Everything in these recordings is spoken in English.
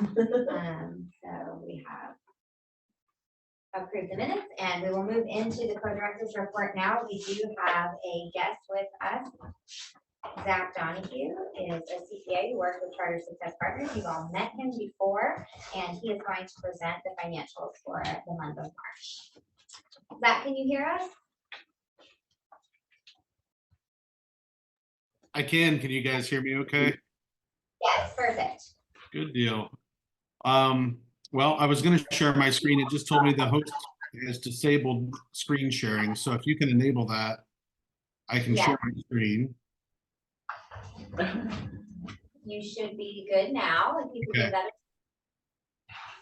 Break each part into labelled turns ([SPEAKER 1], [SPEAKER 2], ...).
[SPEAKER 1] So we have approved the minutes, and we will move into the co-director's report now. We do have a guest with us. Zach Donahue is a CPA who works with Charter Success Partners. You've all met him before, and he is going to present the financials for the month of March. Zach, can you hear us?
[SPEAKER 2] I can. Can you guys hear me okay?
[SPEAKER 1] Yes, perfect.
[SPEAKER 2] Good deal. Well, I was going to share my screen. It just told me the host has disabled screen sharing. So if you can enable that, I can share my screen.
[SPEAKER 1] You should be good now. If you could do that.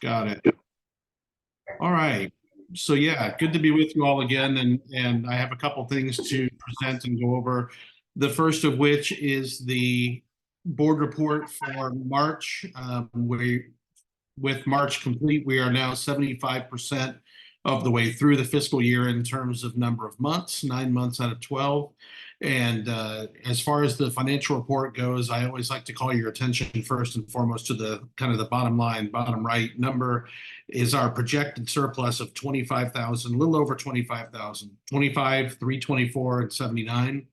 [SPEAKER 2] Got it. All right. So yeah, good to be with you all again. And I have a couple things to present and go over. The first of which is the board report for March. With March complete, we are now 75% of the way through the fiscal year in terms of number of months, 9 months out of 12. And as far as the financial report goes, I always like to call your attention first and foremost to the kind of the bottom line, bottom right number is our projected surplus of 25,000, a little over 25,000, 25,324 and 79.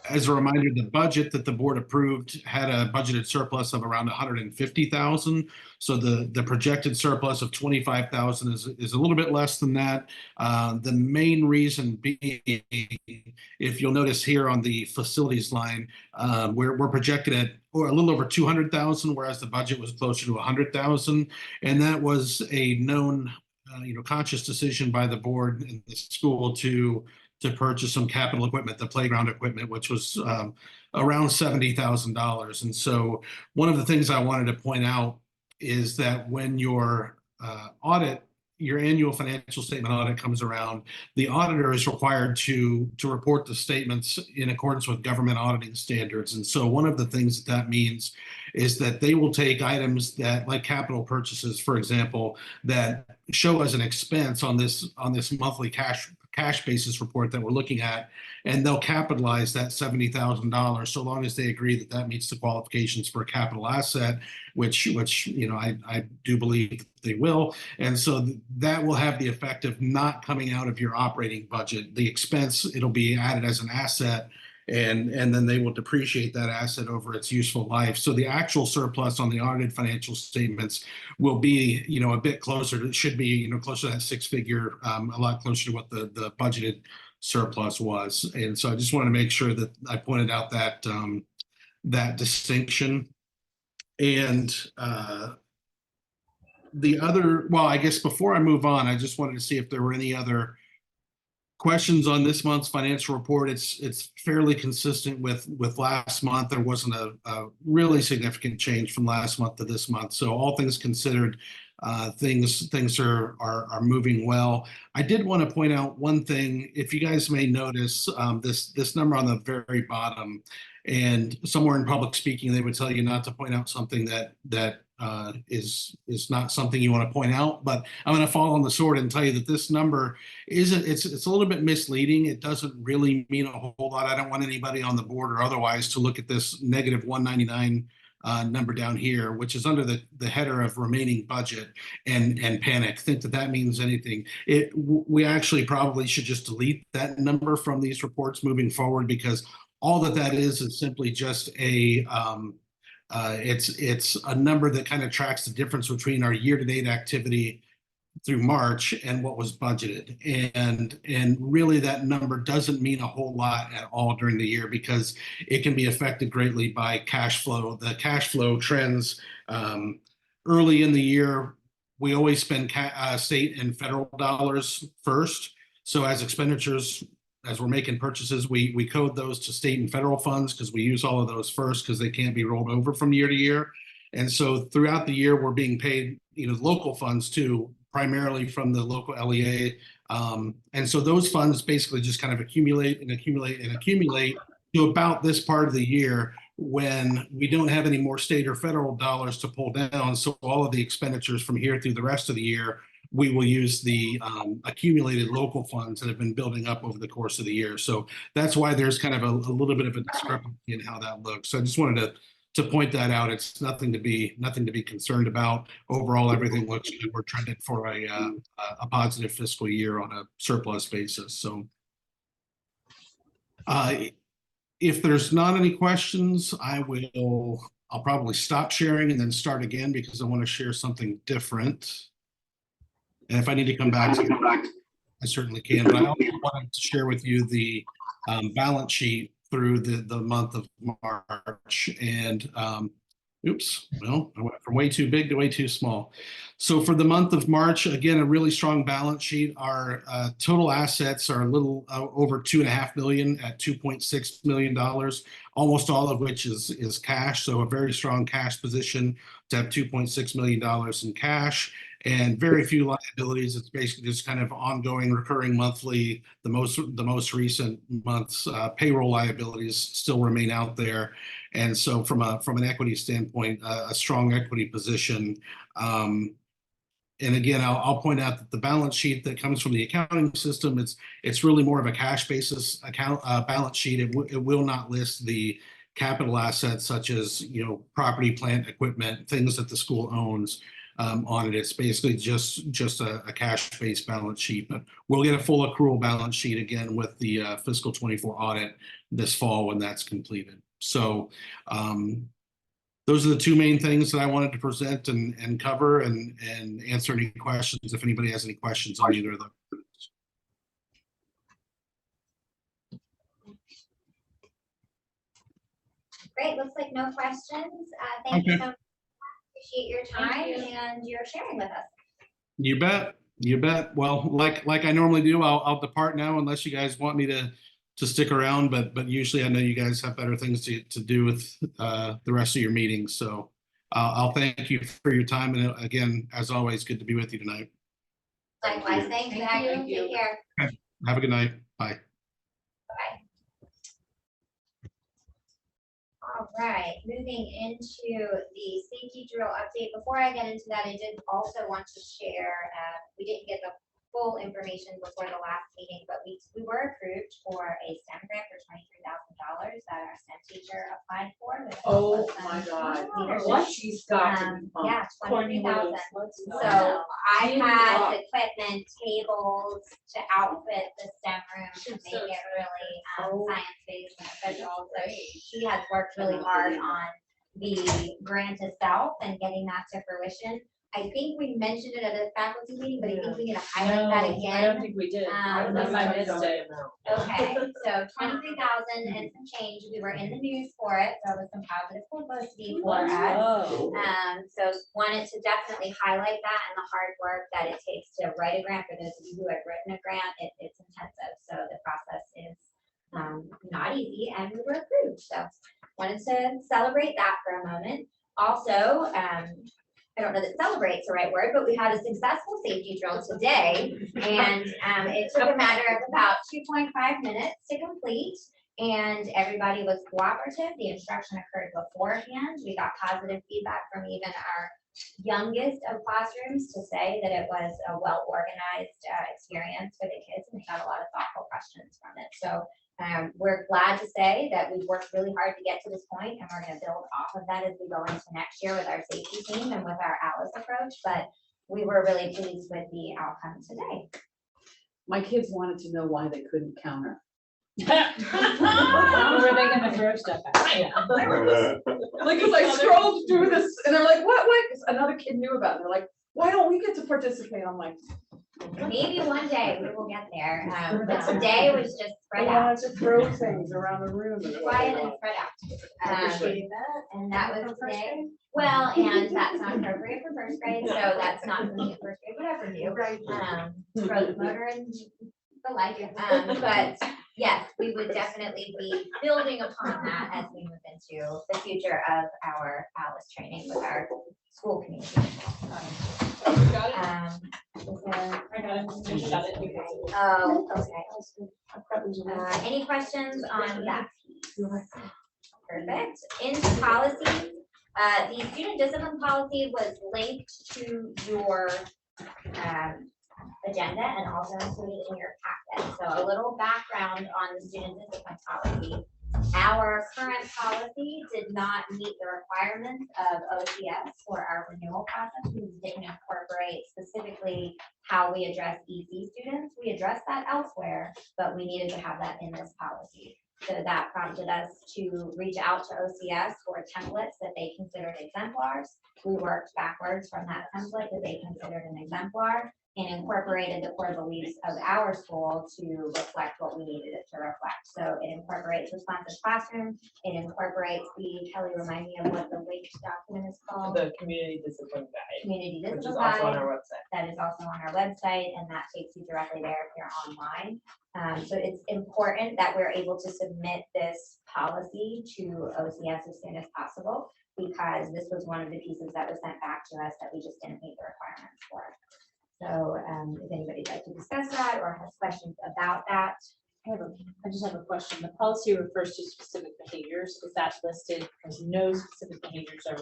[SPEAKER 2] As a reminder, the budget that the board approved had a budgeted surplus of around 150,000. So the projected surplus of 25,000 is a little bit less than that. The main reason being, if you'll notice here on the facilities line, we're projected at or a little over 200,000, whereas the budget was closer to 100,000, and that was a known, conscious decision by the board and the school to purchase some capital equipment, the playground equipment, which was around $70,000. And so one of the things I wanted to point out is that when your your annual financial statement audit comes around, the auditor is required to report the statements in accordance with government auditing standards. And so one of the things that means is that they will take items that, like capital purchases, for example, that show as an expense on this monthly cash basis report that we're looking at, and they'll capitalize that $70,000 so long as they agree that that meets the qualifications for a capital asset, which I do believe they will. And so that will have the effect of not coming out of your operating budget. The expense, it'll be added as an asset, and then they will depreciate that asset over its useful life. So the actual surplus on the audited financial statements will be, a bit closer. It should be, closer to that six-figure, a lot closer to what the budgeted surplus was. And so I just want to make sure that I pointed out that that distinction. And the other, well, I guess before I move on, I just wanted to see if there were any other questions on this month's financial report. It's fairly consistent with last month. There wasn't a really significant change from last month to this month. So all things considered, things are moving well. I did want to point out one thing. If you guys may notice, this number on the very bottom, and somewhere in public speaking, they would tell you not to point out something that is not something you want to point out, but I'm going to fall on the sword and tell you that this number isn't, it's a little bit misleading. It doesn't really mean a whole lot. I don't want anybody on the board or otherwise to look at this negative 199 number down here, which is under the header of remaining budget and panic, think that means anything. We actually probably should just delete that number from these reports moving forward, because all that is simply just a it's a number that kind of tracks the difference between our year-to-date activity through March and what was budgeted. And really that number doesn't mean a whole lot at all during the year, because it can be affected greatly by cash flow. The cash flow trends early in the year, we always spend state and federal dollars first. So as expenditures, as we're making purchases, we code those to state and federal funds, because we use all of those first, because they can't be rolled over from year to year. And so throughout the year, we're being paid, local funds too, primarily from the local LEA. And so those funds basically just kind of accumulate to about this part of the year, when we don't have any more state or federal dollars to pull down. So all of the expenditures from here through the rest of the year, we will use the accumulated local funds that have been building up over the course of the year. So that's why there's kind of a little bit of a discrepancy in how that looks. So I just wanted to point that out. It's nothing to be concerned about. Overall, everything looks good. We're trending for a positive fiscal year on a surplus basis. So if there's not any questions, I'll probably stop sharing and then start again because I want to share something different. And if I need to come back, I certainly can. But I also wanted to share with you the balance sheet through the month of March. And oops, well, I went from way too big to way too small. So for the month of March, again, a really strong balance sheet. Our total assets are a little over $2.5 million at $2.6 million, almost all of which is cash. So a very strong cash position to have $2.6 million in cash. And very few liabilities. It's basically just kind of ongoing, recurring monthly. The most recent month's payroll liabilities still remain out there, and so from an equity standpoint, a strong equity position. And again, I'll point out that the balance sheet that comes from the accounting system, it's really more of a cash basis balance sheet. It will not list the capital assets such as property, plant, equipment, things that the school owns. On it. It's basically just a cash-based balance sheet, but we'll get a full accrual balance sheet again with the fiscal 24 audit this fall when that's completed. So those are the two main things that I wanted to present and cover and answer any questions if anybody has any questions on either of them.
[SPEAKER 1] Great, looks like no questions. Thank you so much. Appreciate your time and your sharing with us.
[SPEAKER 2] You bet. You bet. Well, like I normally do, I'll depart now unless you guys want me to stick around. But usually I know you guys have better things to do with the rest of your meetings. So I'll thank you for your time. And again, as always, good to be with you tonight.
[SPEAKER 1] Likewise. Thank you. Take care.
[SPEAKER 2] Okay. Have a good night. Bye.
[SPEAKER 1] All right, moving into the safety drill update. Before I get into that, I did also want to share, we didn't get the full information before the last meeting, but we were approved for a STEM grant for $23,000 that our STEM teacher applied for.
[SPEAKER 3] Oh my God. What she's got to be pumped.
[SPEAKER 1] Yeah, $23,000. So I had equipment, tables to outfit the STEM room to make it really science-based and official. So she has worked really hard on the grant itself and getting that to fruition. I think we mentioned it at a faculty meeting, but I think we need to highlight that again.
[SPEAKER 3] I don't think we did. I missed it.
[SPEAKER 1] Okay, so 23,000 and some change. We were in the news for it, so it was some positive publicity for us. So wanted to definitely highlight that and the hard work that it takes to write a grant. For those of you who have written a grant, it's intensive. So the process is not easy, and we were approved. So wanted to celebrate that for a moment. Also, I don't know that celebrate's the right word, but we had a successful safety drill today, and it took a matter of about 2.5 minutes to complete, and everybody was cooperative. The instruction occurred beforehand. We got positive feedback from even our youngest of classrooms to say that it was a well-organized experience for the kids, and we got a lot of thoughtful questions from it. So we're glad to say that we've worked really hard to get to this point, and we're going to build off of that as we go into next year with our safety team and with our Alice approach. But we were really pleased with the outcome today.
[SPEAKER 3] My kids wanted to know why they couldn't counter.
[SPEAKER 4] Were they gonna throw stuff at you?
[SPEAKER 3] Like, as I scrolled through this, and they're like, what? Because another kid knew about it. They're like, why don't we get to participate? I'm like,
[SPEAKER 1] maybe one day we will get there. But today was just spread out.
[SPEAKER 3] to throw things around the room.
[SPEAKER 1] Quiet and spread out. And that was today. Well, and that's not appropriate for first grade, so that's not for me at first grade, whatever you. Throw the motor and the light. But yes, we would definitely be building upon that as we move into the future of our Alice training with our school community.
[SPEAKER 4] Got it? I got it.
[SPEAKER 1] Oh, okay. Any questions on that? Perfect. Into policy. The student discipline policy was linked to your agenda and also included in your packet. So a little background on the student discipline policy. Our current policy did not meet the requirements of OCS for our renewal process. We didn't incorporate specifically how we address EC students. We addressed that elsewhere, but we needed to have that in this policy. So that prompted us to reach out to OCS for templates that they considered exemplars. We worked backwards from that template that they considered an exemplar and incorporated the core beliefs of our school to reflect what we needed it to reflect. So it incorporates responsive classroom, it incorporates Kelly, remind me of what the WAKE document is called.
[SPEAKER 5] The community discipline guide,
[SPEAKER 1] Community
[SPEAKER 5] which is
[SPEAKER 1] discipline
[SPEAKER 5] also on
[SPEAKER 1] guide.
[SPEAKER 5] our website.
[SPEAKER 1] That is also on our website, and that takes you directly there if you're online. So it's important that we're able to submit this policy to OCS as soon as possible, because this was one of the pieces that was sent back to us that we just didn't meet the requirements for. So if anybody'd like to discuss that or has questions about that.
[SPEAKER 4] I just have a question. The policy refers to specific behaviors. Is that listed? Because no specific behaviors are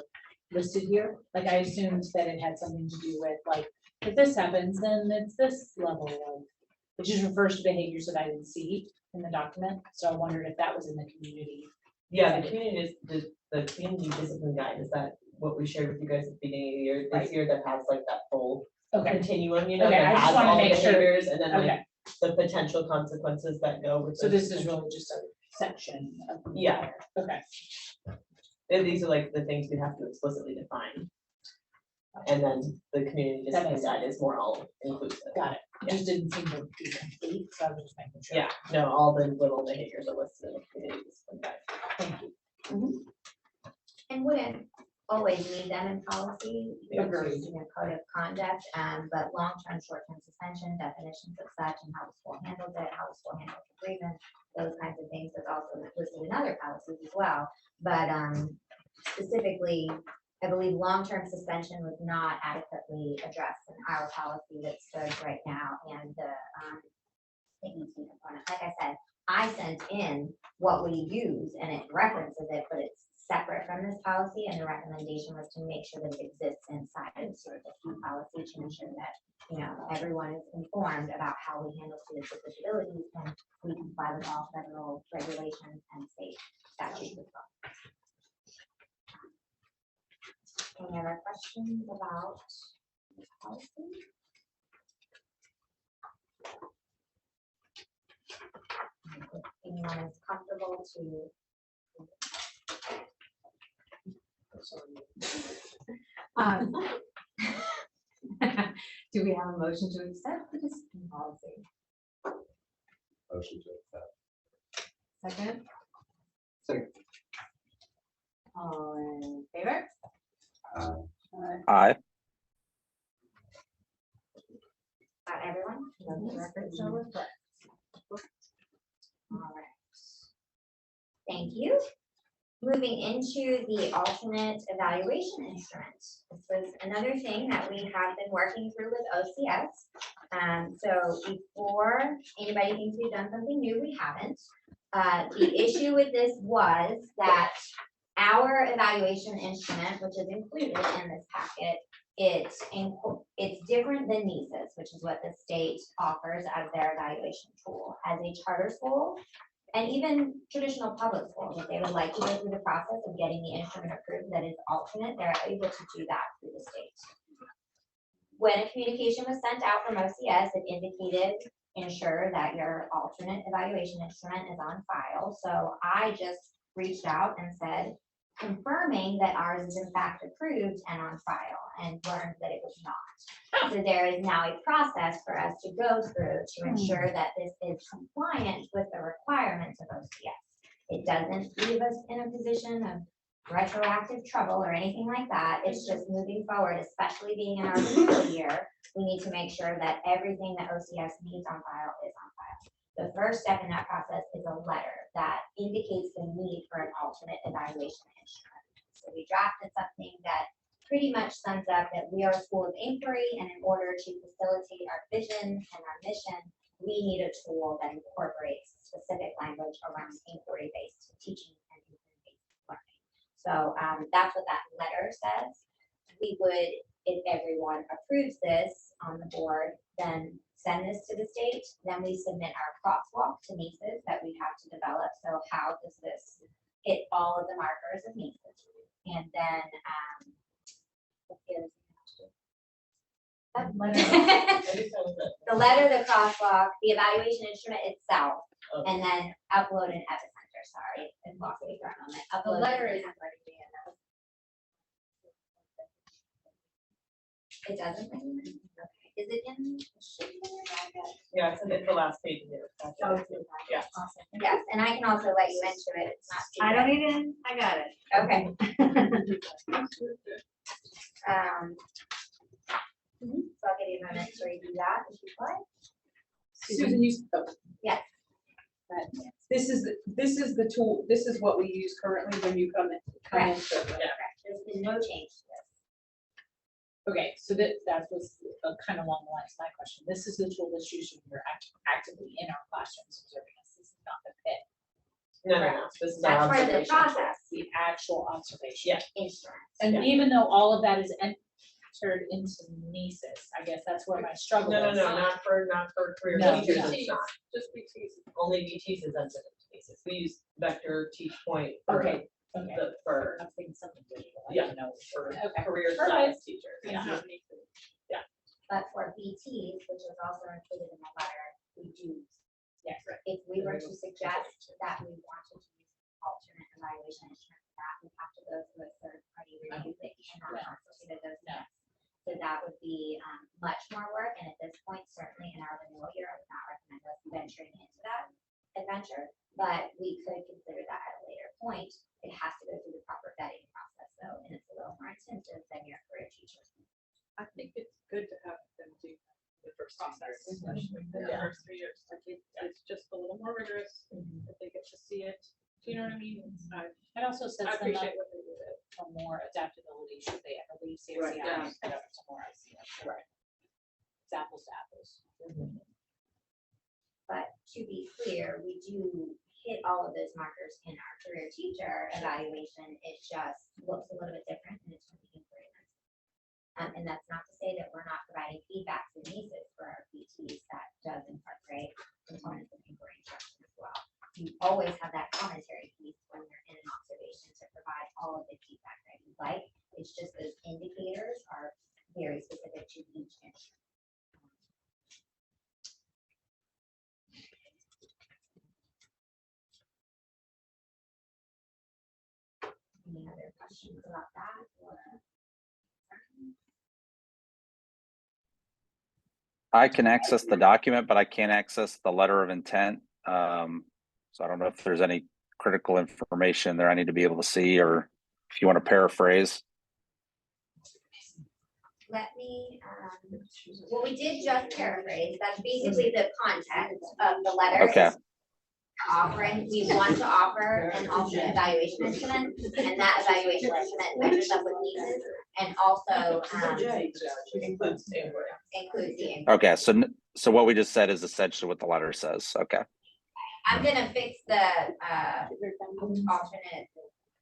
[SPEAKER 4] listed here. Like I assumed that it had something to do with like, if this happens, then it's this level of, it just refers to behaviors that I didn't see in the document. So I wondered if that was in the community.
[SPEAKER 5] Yeah, the community discipline guide, is that what we shared with you guys at the beginning of the year,
[SPEAKER 4] Right.
[SPEAKER 5] this year, that has like that full
[SPEAKER 4] Okay,
[SPEAKER 5] continuum, you know,
[SPEAKER 4] Okay, I
[SPEAKER 5] that
[SPEAKER 4] just
[SPEAKER 5] has
[SPEAKER 4] wanna
[SPEAKER 5] all the
[SPEAKER 4] make sure-
[SPEAKER 5] behaviors and then like
[SPEAKER 4] okay.
[SPEAKER 5] the potential consequences that go with.
[SPEAKER 4] So
[SPEAKER 5] those
[SPEAKER 4] this is
[SPEAKER 5] potential-
[SPEAKER 4] really just a section of.
[SPEAKER 5] Yeah.
[SPEAKER 4] Okay.
[SPEAKER 5] And these are like the things we have to explicitly define. And then the community
[SPEAKER 4] That
[SPEAKER 5] discipline
[SPEAKER 4] makes
[SPEAKER 5] guide is more all inclusive.
[SPEAKER 4] Got it. It just didn't seem to be complete, so I was just making sure.
[SPEAKER 5] Yeah, no, all the little behaviors are listed in the community discipline guide.
[SPEAKER 4] Thank you.
[SPEAKER 1] And wouldn't always need them in policy.
[SPEAKER 4] Agreed.
[SPEAKER 1] You know, code of conduct, but long-term, short-term suspension, definitions of such and how the school handles it, how the school handles the grievance, those kinds of things is also listed in other policies as well. But specifically, I believe long-term suspension was not adequately addressed in our policy that stood right now, and the ET component. Like I said, I sent in what we use and it references it, but it's separate from this policy, and the recommendation was to make sure that it exists inside of sort of the key policy to ensure that, you know, everyone is informed about how we handle students with disabilities and we comply with all federal regulations and state statutes as well. Any other questions about this policy? If anyone is comfortable to. Do we have a motion to accept the discipline policy?
[SPEAKER 6] Motion to accept.
[SPEAKER 1] Second?
[SPEAKER 6] Second.
[SPEAKER 1] All in favor?
[SPEAKER 7] Aye.
[SPEAKER 1] Got everyone? Let the record show reflect. All right. Thank you. Moving into the alternate evaluation instrument. This was another thing that we have been working through with OCS. So before anybody thinks we've done something new, we haven't. The issue with this was that our evaluation instrument, which is included in this packet, it's different than NESA's, which is what the state offers as their evaluation tool. As a charter school, and even traditional public schools, if they would like to go through the process of getting the instrument approved that is alternate, they're able to do that through the state. When a communication was sent out from OCS, it indicated, ensure that your alternate evaluation instrument is on file. So I just reached out and said, confirming that ours is in fact approved and on file, and learned that it was not. So there is now a process for us to go through to ensure that this is compliant with the requirements of OCS. It doesn't leave us in a position of retroactive trouble or anything like that. It's just moving forward, especially being in our renewal year. We need to make sure that everything that OCS needs on file is on file. The first step in that process is a letter that indicates the need for an alternate evaluation instrument. So we drafted something that pretty much sums up that we are a school of inquiry, and in order to facilitate our vision and our mission, we need a tool that incorporates specific language around inquiry-based teaching and inquiry-based learning. So that's what that letter says. We would, if everyone approves this on the board, then send this to the state, then we submit our crosswalk to Mises that we have to develop. So how does this hit all of the markers of Mises? And then, what the other thing I have to do? The letter, the crosswalk, the evaluation instrument itself, and then upload an epicenter, sorry, and lost me for a moment.
[SPEAKER 7] The
[SPEAKER 1] Upload
[SPEAKER 7] letter
[SPEAKER 1] an
[SPEAKER 7] is
[SPEAKER 1] epicenter.
[SPEAKER 7] already being announced.
[SPEAKER 1] It doesn't. Okay. Is it in? Should be in your packet?
[SPEAKER 5] Yeah, it's the last page of your packet.
[SPEAKER 1] Oh, it's in the packet.
[SPEAKER 5] Yeah.
[SPEAKER 1] Awesome. Yes, and I can also let you into it. It's not.
[SPEAKER 7] I don't even, I got it.
[SPEAKER 1] Okay. So I'll give you a moment to review that if you'd like.
[SPEAKER 3] Susan, you,
[SPEAKER 1] Yes.
[SPEAKER 3] this is the tool, this is what we use currently when you come in.
[SPEAKER 1] Correct. There's been no change to this.
[SPEAKER 4] Okay, so that was kind of along the lines of my question. This is the tool that's used when we're actively in our classrooms observing us. This is not the pit.
[SPEAKER 5] No, this is our
[SPEAKER 1] That's part of the
[SPEAKER 5] observation.
[SPEAKER 1] process.
[SPEAKER 4] The actual observation.
[SPEAKER 5] Yeah.
[SPEAKER 1] Insurance.
[SPEAKER 4] And
[SPEAKER 5] Yeah.
[SPEAKER 4] even though all of that is entered into Mises, I guess that's where my struggle
[SPEAKER 5] No,
[SPEAKER 4] is.
[SPEAKER 5] not for career
[SPEAKER 4] No.
[SPEAKER 5] teachers,
[SPEAKER 3] Just
[SPEAKER 5] it's not.
[SPEAKER 3] Just BTs.
[SPEAKER 5] Only BTs is entered into Mises. We use vector teach point for
[SPEAKER 4] Okay, okay.
[SPEAKER 5] for
[SPEAKER 4] I'm thinking something digital. I
[SPEAKER 5] Yeah.
[SPEAKER 4] didn't know.
[SPEAKER 5] for
[SPEAKER 4] Okay.
[SPEAKER 5] career
[SPEAKER 4] Perfect.
[SPEAKER 5] science teachers.
[SPEAKER 4] Yeah.
[SPEAKER 1] But for BTs, which is also included in the letter, we do.
[SPEAKER 4] Yes.
[SPEAKER 1] If we were to suggest that we wanted to use alternate evaluation instrument for that, we have to go through a third party review that cannot constitute those
[SPEAKER 4] No.
[SPEAKER 1] steps. So that would be much more work, and at this point, certainly in our renewal year, I would not recommend us venturing into that adventure. But we could consider that at a later point. It has to go through the proper vetting process though, and it's a little more intensive than your career teacher.
[SPEAKER 3] I think it's good to have them do the first process, especially the
[SPEAKER 5] Yeah.
[SPEAKER 3] first 3 years. I think it's just a little more rigorous, if they get to see it. Do you know what I mean?
[SPEAKER 4] It also
[SPEAKER 3] I
[SPEAKER 4] sets them up
[SPEAKER 3] appreciate what they do.
[SPEAKER 4] for more adaptability should they ever leave
[SPEAKER 3] Right,
[SPEAKER 4] CFCI
[SPEAKER 3] yeah.
[SPEAKER 4] and head over somewhere else. Right. It's apples to apples.
[SPEAKER 1] But to be clear, we do hit all of those markers in our career teacher evaluation. It just looks a little bit different and it's from the inquiry lens. And that's not to say that we're not providing feedback to Mises for our PTs that does incorporate components of inquiry instruction as well. You always have that commentary piece when you're in an observation to provide all of the feedback that you like. It's just those indicators are very specific to each instrument. Any other questions about that or?
[SPEAKER 8] I can access the document, but I can't access the letter of intent. So I don't know if there's any critical information there I need to be able to see, or if you want to paraphrase.
[SPEAKER 1] Let me, well, we did just paraphrase, that's basically the content of the letter.
[SPEAKER 8] Okay.
[SPEAKER 1] Offering, we want to offer an alternate evaluation instrument, and that evaluation instrument matches up with Mises, and also,
[SPEAKER 5] Includes the inquiry.
[SPEAKER 1] includes the inquiry.
[SPEAKER 8] Okay. So what we just said is essentially what the letter says. Okay.
[SPEAKER 1] I'm gonna fix the, alternate,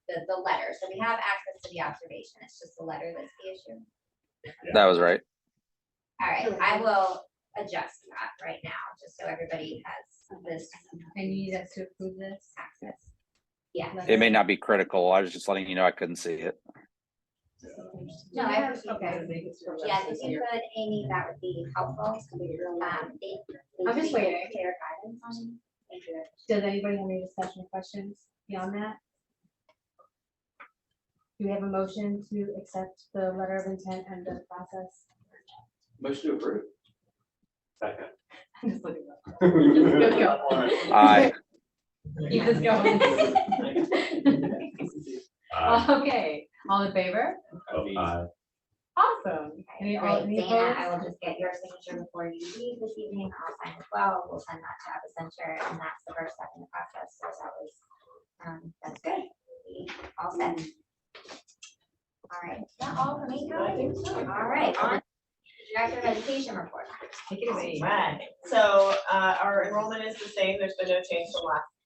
[SPEAKER 1] the letter, so we have access to the observation, it's just the letter that's the issue.
[SPEAKER 8] That was right.
[SPEAKER 1] All right, I will adjust that right now, just so everybody has this
[SPEAKER 7] And you need us to approve this?
[SPEAKER 1] access. Yeah.
[SPEAKER 8] It may not be critical. I was just letting you know I couldn't see it.
[SPEAKER 1] No, I appreciate
[SPEAKER 3] Okay.
[SPEAKER 1] that. Yes, if you could, Amy, that would be helpful.
[SPEAKER 7] I'm just waiting.
[SPEAKER 1] Clear guidance on. Thank you.
[SPEAKER 7] Does anybody have any discussion or questions beyond that? Do we have a motion to accept the letter of intent and the process?
[SPEAKER 6] Motion to approve. Second.
[SPEAKER 7] I'm just looking up. Good go.
[SPEAKER 8] Aye.
[SPEAKER 7] Keep this going. Okay, all in favor?
[SPEAKER 6] Aye.
[SPEAKER 7] Awesome. Any, all,
[SPEAKER 1] Great,
[SPEAKER 7] any
[SPEAKER 1] Dana, I
[SPEAKER 7] opposed?
[SPEAKER 1] will just get your signature before you leave this evening. I'll sign as well. We'll send that to Epicenter, and that's the first step in the process. So that was, that's good. We all set. All right, is that all for me, guys? All right, on Director of Education report.
[SPEAKER 7] Take it away.
[SPEAKER 5] Right, so our enrollment is the same, there's been no change from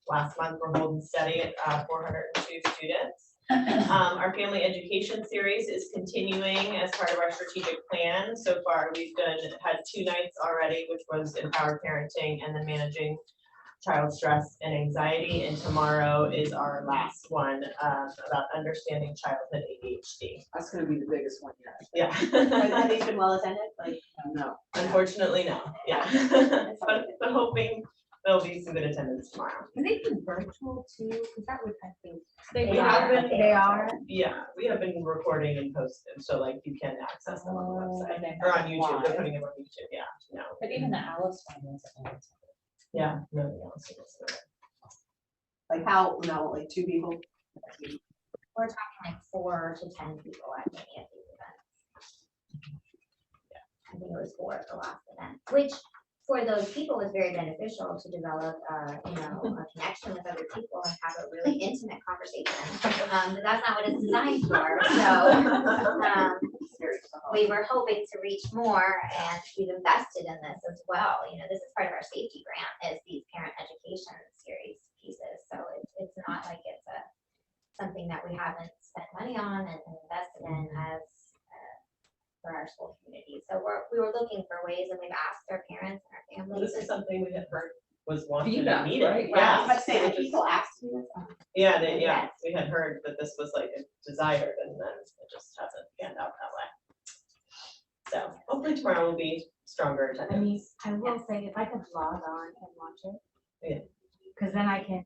[SPEAKER 5] last month, we're holding steady at 402 students. Our family education series is continuing as part of our strategic plan. So far, we've had 2 nights already, which was empowered parenting and then managing child stress and anxiety. And tomorrow is our last one about understanding childhood ADHD.
[SPEAKER 3] That's gonna be the biggest one
[SPEAKER 5] Yeah.
[SPEAKER 7] Have they been well attended? Like,
[SPEAKER 3] yet. No.
[SPEAKER 5] Unfortunately, no. Yeah. But hoping there'll be some good attendance tomorrow.
[SPEAKER 7] can they be virtual too? Because that would, I think.
[SPEAKER 5] We have been.
[SPEAKER 7] They are.
[SPEAKER 5] Yeah, we have been recording and posting, so like you can access them on the website
[SPEAKER 4] Okay.
[SPEAKER 5] or on YouTube. They're
[SPEAKER 4] Live.
[SPEAKER 5] putting them on YouTube. Yeah, no.
[SPEAKER 4] But even the Alice one was.
[SPEAKER 5] Yeah, no, else.
[SPEAKER 9] Like how, no, like 2 people?
[SPEAKER 1] We're talking like 4 to 10 people at many of these events. I think it was 4 at the last event, which for those people was very beneficial to develop, a connection with other people and have a really intimate conversation. But that's not what it's designed for. So we were hoping to reach more, and we've invested in this as well. This is part of our safety grant, is these parent education series pieces. So it's not like it's something that we haven't spent money on and invested in as for our school community. So we were looking for ways, and we've asked our parents and our
[SPEAKER 5] Well,
[SPEAKER 1] families.
[SPEAKER 5] this is something we had heard was wanted
[SPEAKER 3] Feedback,
[SPEAKER 5] and needed.
[SPEAKER 3] right?
[SPEAKER 5] Yeah.
[SPEAKER 9] Let's say that people asked me this.
[SPEAKER 5] Yeah,
[SPEAKER 1] Yes.
[SPEAKER 5] we had heard that this was like desired, and then it just hasn't panned out that way. So hopefully tomorrow will be stronger
[SPEAKER 7] I mean,
[SPEAKER 5] attendance.
[SPEAKER 7] I will say, if I could log on and watch it.
[SPEAKER 5] Yeah.
[SPEAKER 7] Because then I can,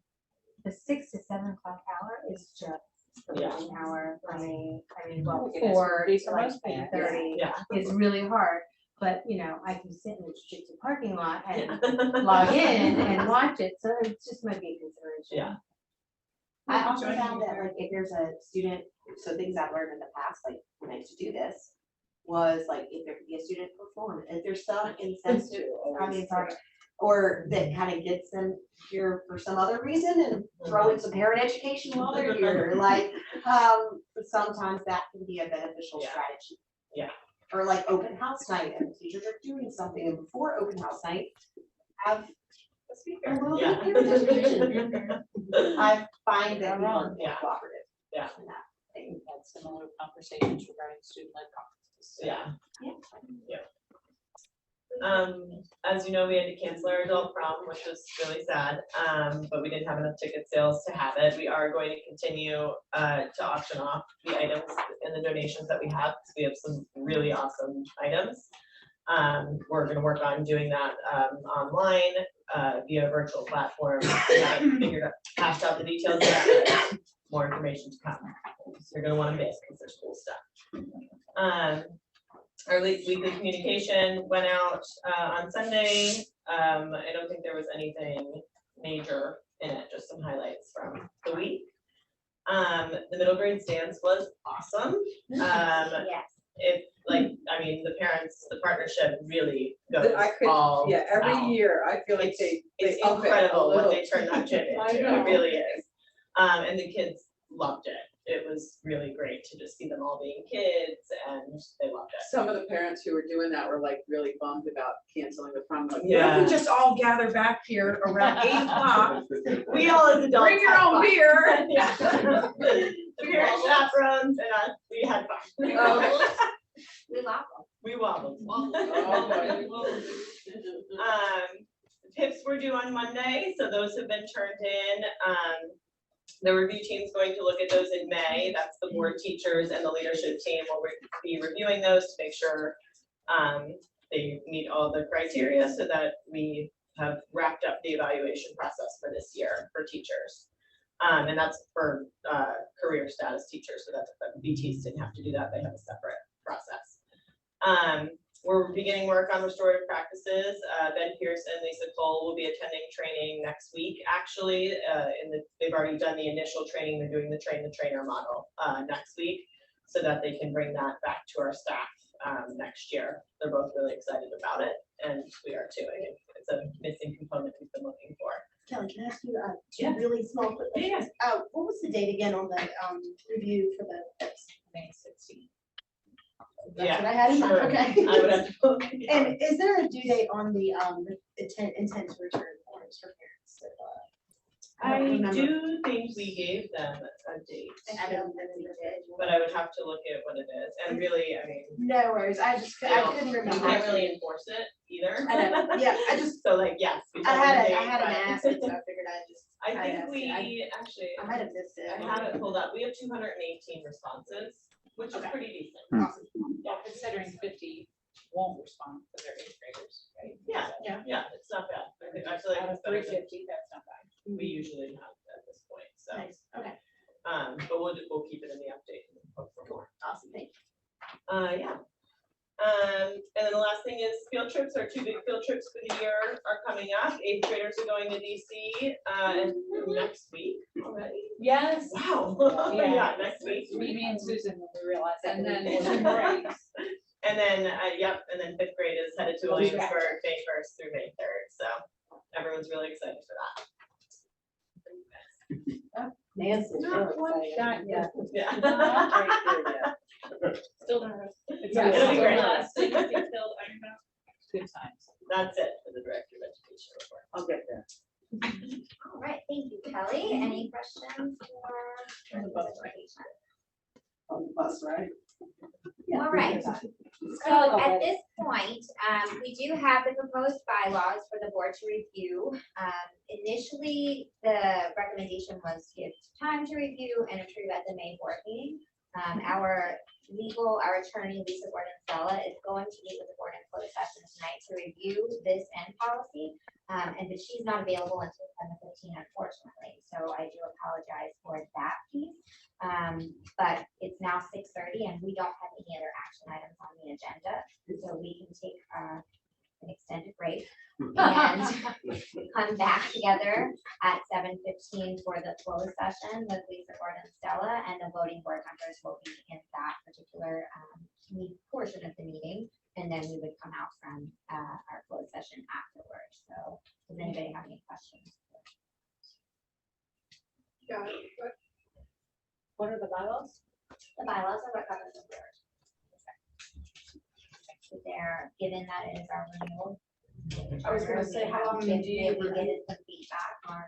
[SPEAKER 7] the 6 to 7 o'clock hour is just the
[SPEAKER 5] Yeah.
[SPEAKER 7] working hour for me. I mean, well,
[SPEAKER 4] It is
[SPEAKER 7] 4
[SPEAKER 4] for
[SPEAKER 7] to like
[SPEAKER 4] most parents.
[SPEAKER 7] 8:30
[SPEAKER 5] Yeah.
[SPEAKER 7] is really hard. But, I can sit in the restricted parking lot and log in and watch it. So it just might be a consideration.
[SPEAKER 5] Yeah.
[SPEAKER 9] I also found that like if there's a student, so things I've learned in the past, like when I used to do this, was like if there could be a student perform, if there's some incentive, or that kind of gets them here for some other reason and throw in some parent education while they're here, like, sometimes that can be a beneficial
[SPEAKER 5] Yeah.
[SPEAKER 9] strategy.
[SPEAKER 5] Yeah.
[SPEAKER 9] Or like open house night, and teachers are doing something, and before open house night, have a speaker. a little bit of parent education. I find that people are more
[SPEAKER 5] Yeah.
[SPEAKER 9] cooperative.
[SPEAKER 5] Yeah.
[SPEAKER 9] in that.
[SPEAKER 4] We've had similar conversations regarding student-led conferences.
[SPEAKER 5] Yeah.
[SPEAKER 9] Yeah.
[SPEAKER 5] As you know, we had to cancel our adult prom, which was really sad, but we didn't have enough ticket sales to have it. We are going to continue to auction off the items and the donations that we have, because we have some really awesome items. We're gonna work on doing that online via a virtual platform. We haven't figured out, hashed out the details yet, but more information to come. So you're gonna wanna miss, because there's cool stuff. Our weekly communication went out on Sunday. I don't think there was anything major in it, just some highlights from the week. The middle grade dance was awesome.
[SPEAKER 1] Yes.
[SPEAKER 5] The parents, the partnership really goes
[SPEAKER 3] I could,
[SPEAKER 5] all
[SPEAKER 3] yeah, every
[SPEAKER 5] out.
[SPEAKER 3] year, I feel like they
[SPEAKER 5] It's
[SPEAKER 3] up it a
[SPEAKER 5] incredible what
[SPEAKER 3] little.
[SPEAKER 5] they turned that gym
[SPEAKER 3] I
[SPEAKER 5] into,
[SPEAKER 3] know.
[SPEAKER 5] it really is. And the kids loved it. It was really great to just see them all being kids, and they loved it.
[SPEAKER 3] Some of the parents who were doing that were like really bummed about canceling the prom. Like,
[SPEAKER 5] Yeah.
[SPEAKER 3] we just all gather back here around 8 o'clock.
[SPEAKER 5] We all as adults.
[SPEAKER 3] Bring your
[SPEAKER 5] had
[SPEAKER 3] own
[SPEAKER 5] fun.
[SPEAKER 3] beer.
[SPEAKER 5] Yeah. The parent chaperones and us, we had fun.
[SPEAKER 3] Oh.
[SPEAKER 1] We love them.
[SPEAKER 5] We wobbled.
[SPEAKER 3] Oh,
[SPEAKER 5] Pips were due on Monday, so those have been turned in. The review team's going to look at those in May. That's the board teachers and the leadership team will be reviewing those to make sure they meet all the criteria, so that we have wrapped up the evaluation process for this year for teachers. And that's for career status teachers, so that BTs didn't have to do that. They have a separate process. We're beginning work on restorative practices. Ben Pierce and Lisa Cole will be attending training next week. Actually, they've already done the initial training. They're doing the train the trainer model next week, so that they can bring that back to our staff next year. They're both really excited about it, and we are too. I think it's a missing component we've been looking for.
[SPEAKER 9] Kelly, can I ask you
[SPEAKER 5] Yeah.
[SPEAKER 9] two really small quick questions? What was the date again on the review for the PIPs?
[SPEAKER 4] May 16th.
[SPEAKER 9] That's what I had in mind,
[SPEAKER 5] Sure.
[SPEAKER 9] okay.
[SPEAKER 5] I would have to look.
[SPEAKER 9] And is there a due date on the intent to return forms for parents?
[SPEAKER 3] I don't
[SPEAKER 5] I
[SPEAKER 3] remember.
[SPEAKER 5] do think we gave them a date,
[SPEAKER 1] I don't think we did.
[SPEAKER 5] but I would have to look at what it is, and really, I mean,
[SPEAKER 9] No worries, I couldn't
[SPEAKER 5] you
[SPEAKER 9] remember.
[SPEAKER 5] can't really enforce it either.
[SPEAKER 9] I know, yeah, I just,
[SPEAKER 5] So like, yes. we
[SPEAKER 9] I
[SPEAKER 5] told them
[SPEAKER 9] had
[SPEAKER 5] the
[SPEAKER 9] it, I
[SPEAKER 5] date,
[SPEAKER 9] had an
[SPEAKER 5] but-
[SPEAKER 9] ask, so I figured I'd just.
[SPEAKER 5] I think
[SPEAKER 9] asked it.
[SPEAKER 5] we, actually,
[SPEAKER 9] I might have missed it.
[SPEAKER 5] I have it pulled up, we have 218 responses, which is
[SPEAKER 3] Okay.
[SPEAKER 5] pretty decent.
[SPEAKER 4] Yeah, considering 50 won't respond for their eighth graders, right?
[SPEAKER 5] Yeah,
[SPEAKER 4] Yeah.
[SPEAKER 5] yeah, it's not bad, I think, I feel like
[SPEAKER 4] Out of
[SPEAKER 5] it's better than
[SPEAKER 4] 350, that's not bad.
[SPEAKER 5] we usually have at this point, so.
[SPEAKER 9] Nice, okay.
[SPEAKER 5] But we'll keep it in the update and hope for more.
[SPEAKER 9] Awesome, thank
[SPEAKER 5] Yeah. And then the last thing is field trips. Our 2 big field trips for the year are coming up. 8th graders are going to DC next week already.
[SPEAKER 4] Yes.
[SPEAKER 5] Wow.
[SPEAKER 4] Yeah.
[SPEAKER 5] Yeah, next week.
[SPEAKER 4] Me and Susan, when we realized that.
[SPEAKER 3] And then-
[SPEAKER 4] Right.
[SPEAKER 5] And then, yep, and then 5th grade is headed to
[SPEAKER 4] We'll be back.
[SPEAKER 5] Williamsburg May 1st through May 3rd. So everyone's really excited for that.
[SPEAKER 3] Nancy.
[SPEAKER 5] Not one
[SPEAKER 4] Not yet.
[SPEAKER 5] Yeah.
[SPEAKER 4] Still nervous. It's
[SPEAKER 5] Yeah, it'll be
[SPEAKER 4] still
[SPEAKER 5] great.
[SPEAKER 4] nervous. Good times.
[SPEAKER 5] That's it for the director of education report.
[SPEAKER 3] I'll get there.
[SPEAKER 1] All right, thank you, Kelly. Any questions for the presentation?
[SPEAKER 3] On the bus, right?
[SPEAKER 1] All right. So at this point, we do have the proposed bylaws for the board to review. Initially, the recommendation was to give time to review and approve at the May board meeting. Our attorney, Lisa Gordon-Stella, is going to meet with the board in closed session tonight to review this end policy. But she's not available until 7:15, unfortunately, so I do apologize for that piece. But it's now 6:30 and we don't have any other action items on the agenda, so we can take an extended break and come back together at 7:15 for the closed session with Lisa Gordon-Stella, and the voting board members will be in that particular portion of the meeting, and then we would come out from our closed session afterwards. So does anybody have any questions?
[SPEAKER 4] What are the bylaws?
[SPEAKER 1] The bylaws are what governs the board. So they're, given that it is our renewal.
[SPEAKER 3] I was gonna say, how long do you-
[SPEAKER 1] We get some feedback on,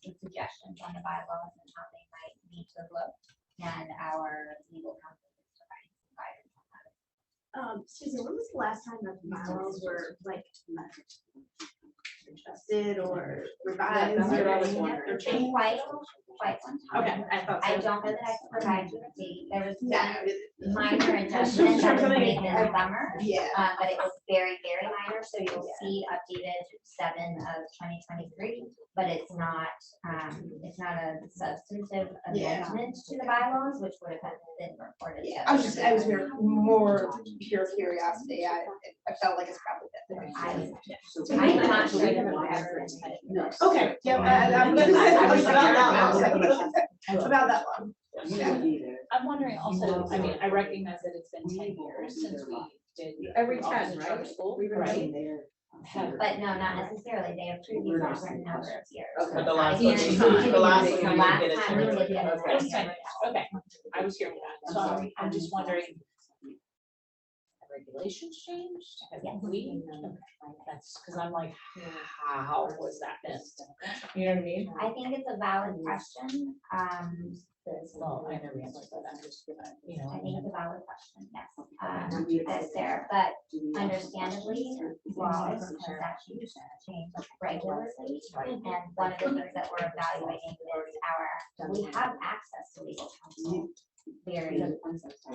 [SPEAKER 1] some suggestions on the bylaws and how they might need to look, and our legal counsel is providing some guidance on that.
[SPEAKER 9] Susan, when was the last time that the bylaws were like adjusted or revised?
[SPEAKER 3] That's what I was
[SPEAKER 1] It's
[SPEAKER 3] wondering.
[SPEAKER 1] been quite some time.
[SPEAKER 9] Okay, I thought
[SPEAKER 1] I
[SPEAKER 9] so.
[SPEAKER 1] don't know that I can provide you a date. There was
[SPEAKER 9] No,
[SPEAKER 1] some minor adjustments that was made in the summer.
[SPEAKER 9] yeah.
[SPEAKER 1] But it was very, very minor, so you'll see updated 7 of 2023, but it's not a substantive
[SPEAKER 9] Yeah.
[SPEAKER 1] amendment to the bylaws, which would have been reported.
[SPEAKER 9] Yeah, I was more pure curiosity. I felt like it's probably been.
[SPEAKER 1] I'm not sure that we've ever.
[SPEAKER 3] No.
[SPEAKER 9] Okay, yeah, I'm good. About that long.
[SPEAKER 4] I'm wondering also, I mean, I recognize that it's been 10 years since we did.
[SPEAKER 3] Every
[SPEAKER 4] all
[SPEAKER 3] 10,
[SPEAKER 4] the charter
[SPEAKER 3] right?
[SPEAKER 4] School,
[SPEAKER 3] We
[SPEAKER 4] right?
[SPEAKER 3] there.
[SPEAKER 1] But no, not necessarily. They approved these for a certain number of years.
[SPEAKER 3] Okay.
[SPEAKER 5] But the last
[SPEAKER 1] I
[SPEAKER 5] one,
[SPEAKER 1] guarantee
[SPEAKER 5] the last
[SPEAKER 1] you,
[SPEAKER 5] one
[SPEAKER 1] the
[SPEAKER 5] we
[SPEAKER 1] last
[SPEAKER 5] did it
[SPEAKER 1] time we
[SPEAKER 5] to-
[SPEAKER 1] did it, it was
[SPEAKER 4] It was
[SPEAKER 1] 10
[SPEAKER 4] 10
[SPEAKER 1] years.
[SPEAKER 4] years. Okay, I was here for that, so I'm just wondering. Have regulations changed? Have
[SPEAKER 1] Yes.
[SPEAKER 4] we? Okay, that's, because I'm like, how was that missed? You know what I mean?
[SPEAKER 1] I think it's a valid question.
[SPEAKER 4] Well, I know the answer, but I'm just gonna, you know.
[SPEAKER 1] I think it's a valid question, yes. That's there, but understandably, laws and statutes change regularly. And one of the things that we're evaluating is we have access to legal counsel very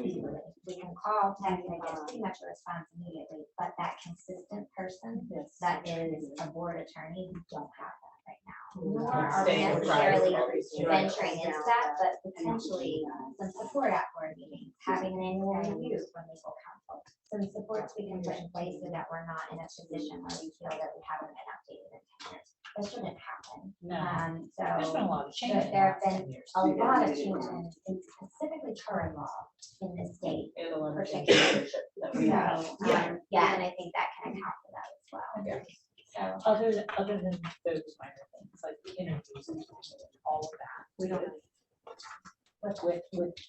[SPEAKER 1] easily. We can call, text, and get pretty much a response immediately, but that consistent person that is a board attorney, we don't have that right now. Nor are we
[SPEAKER 5] Staying
[SPEAKER 1] necessarily
[SPEAKER 5] private.
[SPEAKER 1] venturing into that, but potentially some support at board meetings, having an annual review from legal counsel. Some supports we can put in place so that we're not in a position where we feel that we haven't been updated in 10 years. That shouldn't happen.
[SPEAKER 4] No, there's been a
[SPEAKER 1] So
[SPEAKER 4] lot of change. in the
[SPEAKER 1] there have
[SPEAKER 4] last
[SPEAKER 1] been
[SPEAKER 4] 10 years.
[SPEAKER 1] a lot of changes in specifically current law in this state.
[SPEAKER 5] And a lot of
[SPEAKER 1] Particularly.
[SPEAKER 5] leadership that
[SPEAKER 1] So,
[SPEAKER 5] we have.
[SPEAKER 1] yeah, and I think that can account for that as well.
[SPEAKER 5] Yeah.
[SPEAKER 1] So,
[SPEAKER 4] Other than those minor things, like the interviews and all of that, we don't. With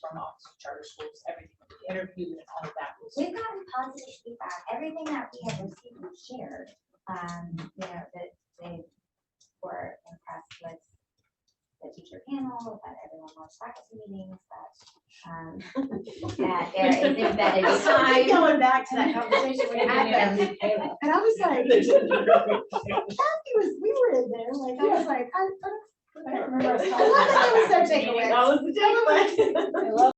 [SPEAKER 4] from office of charter schools, everything, with the interview and all of that was.
[SPEAKER 1] we've gotten positive feedback. Everything that we have received, we've shared. You know, that they we're impressed with the teacher panel, that everyone watched faculty meetings, that there is embedded
[SPEAKER 7] I keep
[SPEAKER 1] time.
[SPEAKER 7] going back to that conversation we had there, and I was like, Kathy we were in there, like, I was like, I don't remember us talking about it. That was our takeaway.
[SPEAKER 5] That was the takeaway.
[SPEAKER 4] I love